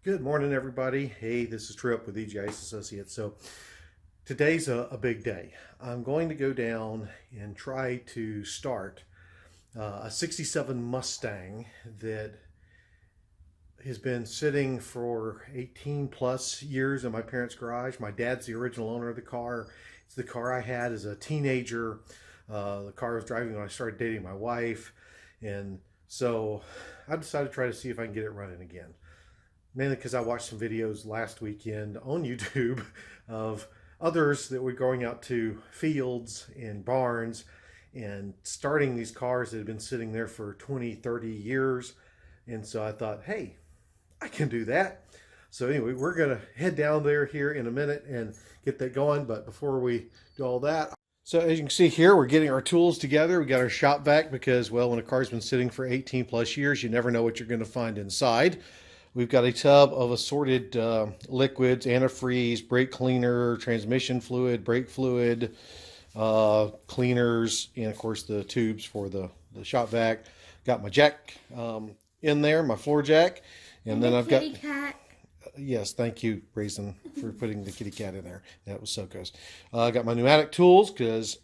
Good morning, everybody. Hey, this is Trip with EGIS Associates. So today's a big day. I'm going to go down and try to start a 67 Mustang that has been sitting for 18 plus years in my parents' garage. My dad's the original owner of the car. It's the car I had as a teenager. The car I was driving when I started dating my wife. And so I decided to try to see if I can get it running again. Mainly because I watched some videos last weekend on YouTube of others that were going out to fields and barns and starting these cars that had been sitting there for 20, 30 years. And so I thought, hey, I can do that. So anyway, we're going to head down there here in a minute and get that going. But before we do all that, so as you can see here, we're getting our tools together. We got our shop vac because, well, when a car's been sitting for 18 plus years, you never know what you're going to find inside. We've got a tub of assorted liquids, antifreeze, brake cleaner, transmission fluid, brake fluid, cleaners, and of course the tubes for the shop vac. Got my jack in there, my floor jack, and then I've got cat. Yes, thank you, Raisin, for putting the kitty cat in there. That was so good. I got my pneumatic tools because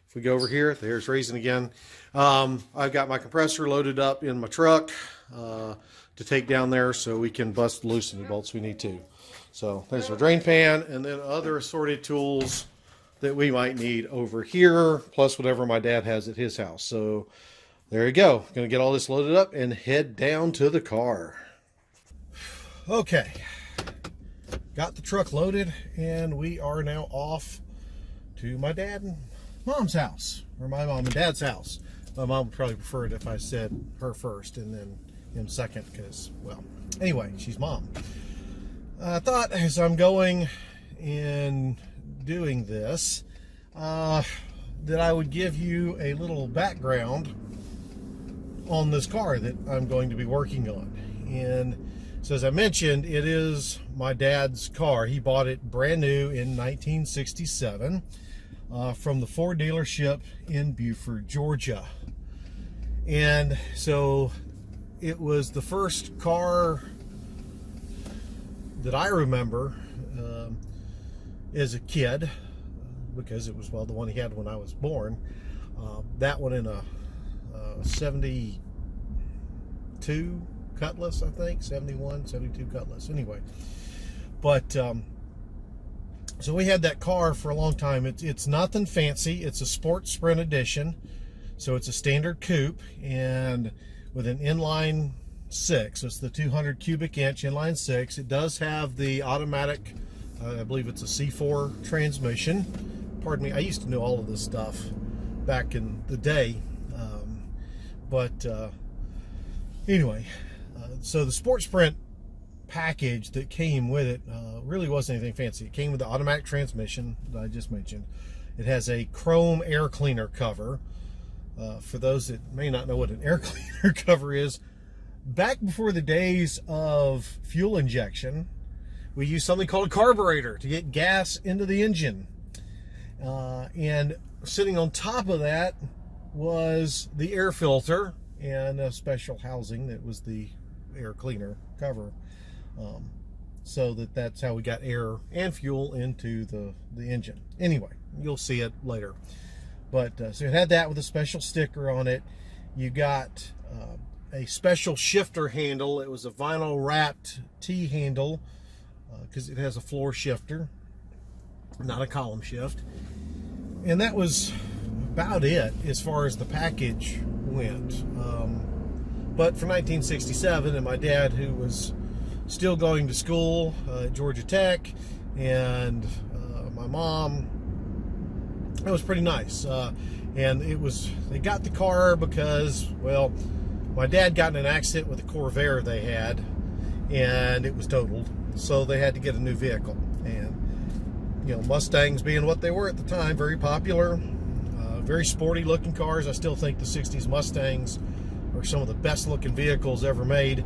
if we go over here, there's Raisin again. I've got my compressor loaded up in my truck to take down there so we can bust loose any bolts we need to. So there's our drain pan and then other assorted tools that we might need over here, plus whatever my dad has at his house. So there you go. Gonna get all this loaded up and head down to the car. Okay, got the truck loaded and we are now off to my dad and mom's house, or my mom and dad's house. My mom would probably prefer it if I said her first and then him second because, well, anyway, she's mom. I thought as I'm going and doing this that I would give you a little background on this car that I'm going to be working on. And so as I mentioned, it is my dad's car. He bought it brand new in 1967 from the Ford dealership in Beaufort, Georgia. And so it was the first car that I remember as a kid, because it was, well, the one he had when I was born. That one in a 72 Cutlass, I think, 71, 72 Cutlass. Anyway, but so we had that car for a long time. It's nothing fancy. It's a Sport Sprint edition, so it's a standard coupe and with an inline 6. So it's the 200 cubic inch inline 6. It does have the automatic, I believe it's a C4 transmission. Pardon me, I used to know all of this stuff back in the day. Anyway, so the Sport Sprint package that came with it really wasn't anything fancy. It came with the automatic transmission that I just mentioned. It has a chrome air cleaner cover. For those that may not know what an air cleaner cover is, back before the days of fuel injection, we used something called a carburetor to get gas into the engine. And sitting on top of that was the air filter and a special housing that was the air cleaner cover. So that's how we got air and fuel into the engine. Anyway, you'll see it later. But so it had that with a special sticker on it. You got a special shifter handle. It was a vinyl wrapped T handle because it has a floor shifter, not a column shift. And that was about it as far as the package went. But for 1967, and my dad, who was still going to school at Georgia Tech, and my mom, it was pretty nice. And they got the car because, well, my dad got in an accident with a Corvair they had, and it was totaled. So they had to get a new vehicle. And, you know, Mustangs being what they were at the time, very popular, very sporty looking cars. I still think the 60s Mustangs are some of the best looking vehicles ever made.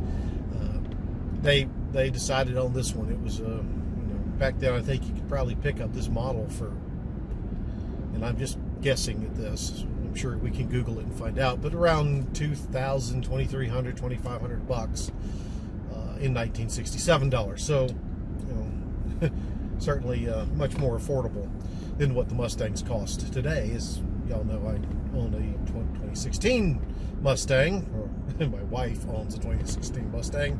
They decided on this one. It was, you know, back then I think you could probably pick up this model for, and I'm just guessing at this, I'm sure we can Google it and find out, but around $2,000, $2,300, $2,500 bucks. in 1967 dollars. So, certainly much more affordable than what the Mustangs cost today. As y'all know, I own a 2016 Mustang, or my wife owns a 2016 Mustang.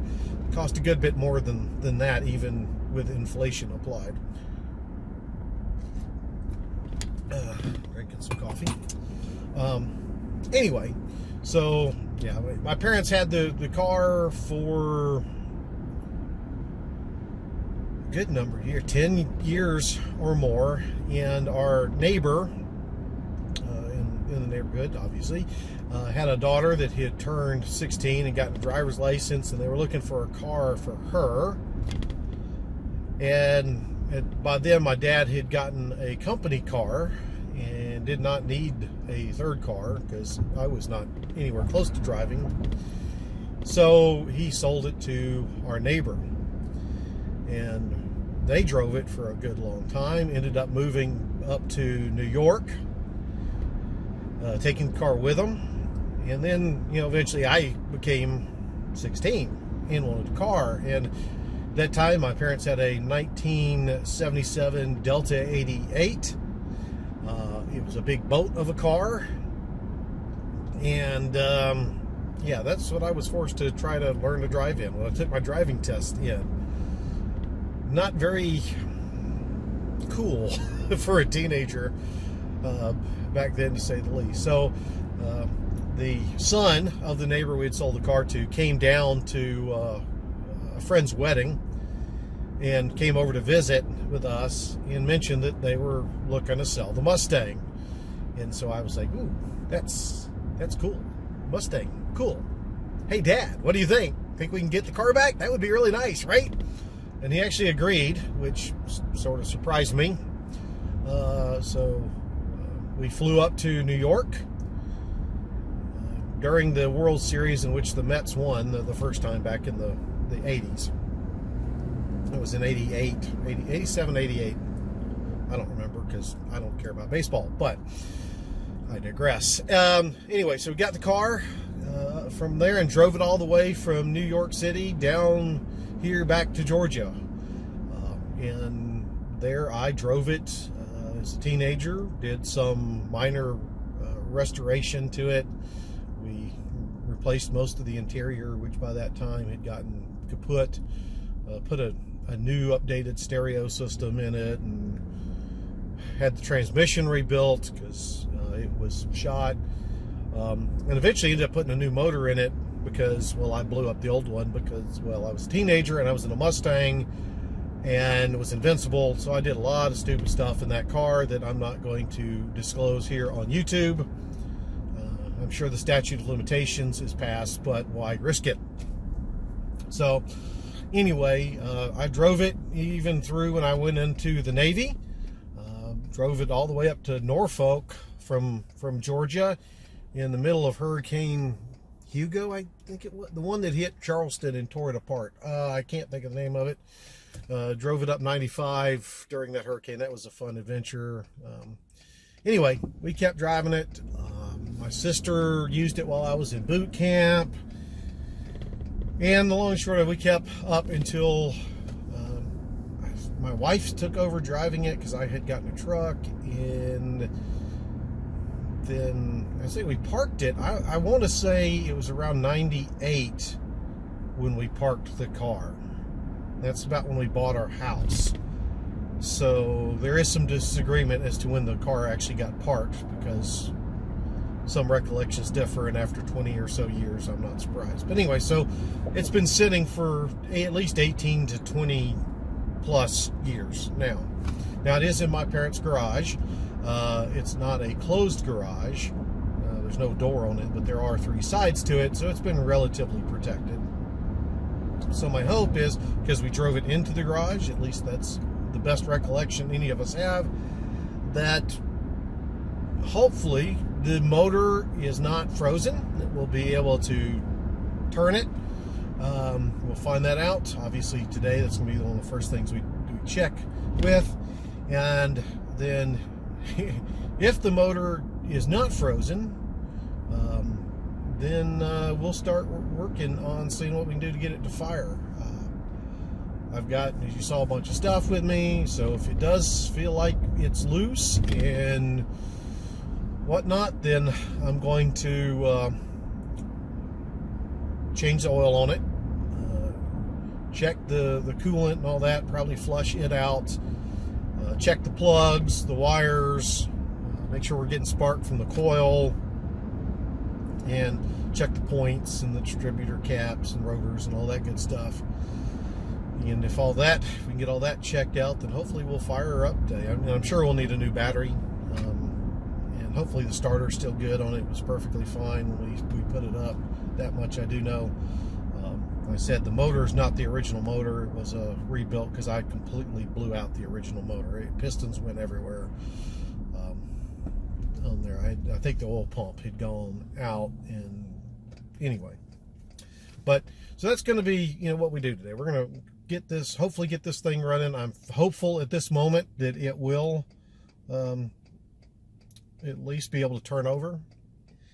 It cost a good bit more than that, even with inflation applied. Drinking some coffee. Anyway, so yeah, my parents had the car for a good number of years, 10 years or more, and our neighbor in the neighborhood, obviously, had a daughter that had turned 16 and gotten a driver's license, and they were looking for a car for her. And by then, my dad had gotten a company car and did not need a third car because I was not anywhere close to driving. So he sold it to our neighbor, and they drove it for a good long time. Ended up moving up to New York, taking the car with them. And then, eventually I became 16 and wanted a car. And at that time, my parents had a 1977 Delta 88. It was a big boat of a car. And, yeah, that's what I was forced to try to learn to drive in. When I took my driving test in. Not very cool for a teenager back then, to say the least. So, the son of the neighbor we had sold the car to came down to a friend's wedding and came over to visit with us and mentioned that they were looking to sell the Mustang. And so I was like, ooh, that's cool. Mustang, cool. Hey, Dad, what do you think? Think we can get the car back? That would be really nice, right? And he actually agreed, which sort of surprised me. So we flew up to New York during the World Series in which the Mets won the first time back in the 80s. It was in 87, 88. I don't remember because I don't care about baseball, but I digress. Anyway, so we got the car from there and drove it all the way from New York City down here back to Georgia. And there I drove it as a teenager, did some minor restoration to it. We replaced most of the interior, which by that time had gotten kaput, put a new updated stereo system in it, and had the transmission rebuilt because it was shot, and eventually ended up putting a new motor in it because, well, I blew up the old one because, well, I was a teenager and I was in a Mustang and it was invincible. So I did a lot of stupid stuff in that car that I'm not going to disclose here on YouTube. I'm sure the statute of limitations is passed, but why risk it? So anyway, I drove it even through when I went into the Navy. Drove it all the way up to Norfolk from Georgia in the middle of Hurricane Hugo, I think it was, the one that hit Charleston and tore it apart. I can't think of the name of it. Drove it up 95 during that hurricane. That was a fun adventure. Anyway, we kept driving it. My sister used it while I was in boot camp. And the long and short of it, we kept up until my wife took over driving it because I had gotten a truck. And then I say we parked it. I want to say it was around 98 when we parked the car. That's about when we bought our house. So there is some disagreement as to when the car actually got parked because some recollections differ, and after 20 or so years, I'm not surprised. But anyway, so it's been sitting for at least 18 to 20 plus years now. Now it is in my parents' garage. It's not a closed garage. There's no door on it, but there are 3 sides to it, so it's been relatively protected. So my hope is, because we drove it into the garage, at least that's the best recollection any of us have, that hopefully the motor is not frozen, that we'll be able to turn it. We'll find that out. Obviously today, that's going to be one of the first things we check with. And then if the motor is not frozen, then we'll start working on seeing what we can do to get it to fire. I've got, as you saw, a bunch of stuff with me, so if it does feel like it's loose and whatnot, then I'm going to change the oil on it, check the coolant and all that, probably flush it out, check the plugs, the wires, make sure we're getting spark from the coil, and check the points and the distributor caps and rotors and all that good stuff. And if all that, if we can get all that checked out, then hopefully we'll fire her up today. I'm sure we'll need a new battery, and hopefully the starter's still good on it. It was perfectly fine when we put it up. That much I do know. Like I said, the motor is not the original motor. It was a rebuilt because I completely blew out the original motor. Pistons went everywhere on there. I think the oil pump had gone out, and anyway. But so that's going to be, what we do today. We're going to hopefully get this thing running. I'm hopeful at this moment that it will at least be able to turn over,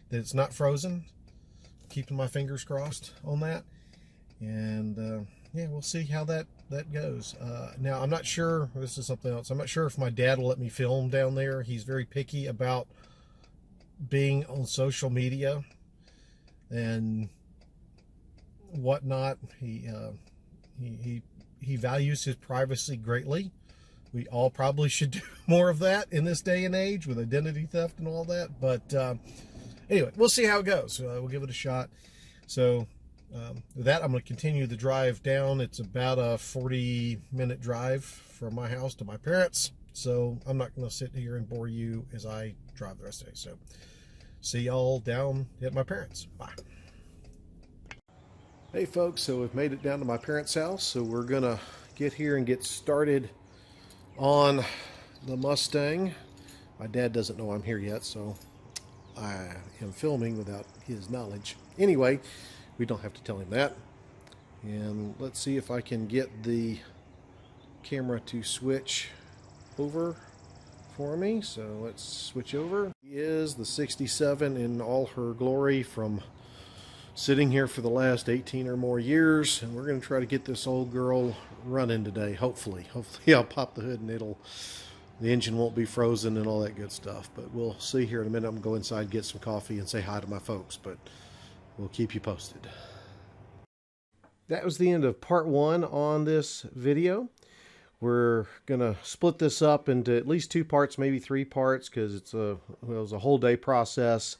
that it's not frozen. Keeping my fingers crossed on that. And yeah, we'll see how that goes. Now, I'm not sure, this is something else, I'm not sure if my dad will let me film down there. He's very picky about being on social media and whatnot. He values his privacy greatly. We all probably should do more of that in this day and age with identity theft and all that. But anyway, we'll see how it goes. We'll give it a shot. So with that, I'm going to continue the drive down. It's about a 40-minute drive from my house to my parents'. So I'm not going to sit here and bore you as I drive the rest of the day. So see y'all down at my parents'. Bye. Hey folks, so we've made it down to my parents' house. So we're going to get here and get started on the Mustang. My dad doesn't know I'm here yet, so I am filming without his knowledge. Anyway, we don't have to tell him that. And let's see if I can get the camera to switch over for me. So let's switch over. Is the 67 in all her glory from sitting here for the last 18 or more years, and we're going to try to get this old girl running today. Hopefully I'll pop the hood and the engine won't be frozen and all that good stuff, but we'll see here in a minute. I'm going to go inside, get some coffee, and say hi to my folks, but we'll keep you posted. That was the end of part 1 on this video. We're going to split this up into at least 2 parts, maybe 3 parts, because it was a whole day process.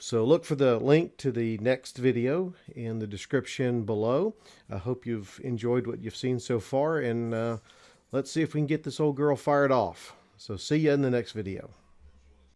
So look for the link to the next video in the description below. I hope you've enjoyed what you've seen so far, and let's see if we can get this old girl fired off. So see you in the next video.